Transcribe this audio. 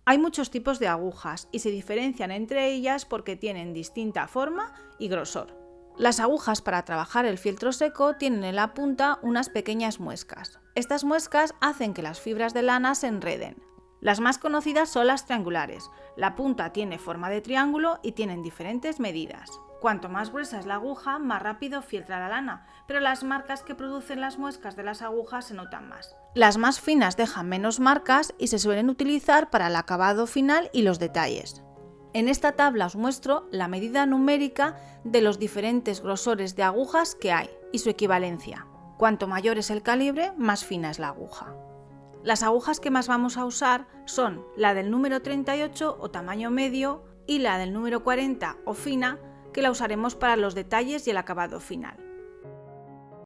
Hay muchos tipos de agujas y se diferencian entre ellas porque tienen distinta forma y grosor. Las agujas para trabajar el fieltro seco tienen en la punta unas pequeñas muescas. Estas muescas hacen que las fibras de lana se enreden. Las más conocidas son las triangulares. La punta tiene forma de triángulo y tienen diferentes medidas. Cuanto más gruesa es la aguja, más rápido fieltra la lana, pero las marcas que producen las muescas de las agujas se notan más. Las más finas dejan menos marcas y se suelen utilizar para el acabado final y los detalles. En esta tabla os muestro la medida numérica de los diferentes grosores de agujas que hay y su equivalencia. Cuanto mayor es el calibre, más fina es la aguja. Las agujas que más vamos a usar son la del número 38 o tamaño medio y la del número 40 o fina, que la usaremos para los detalles y el acabado final.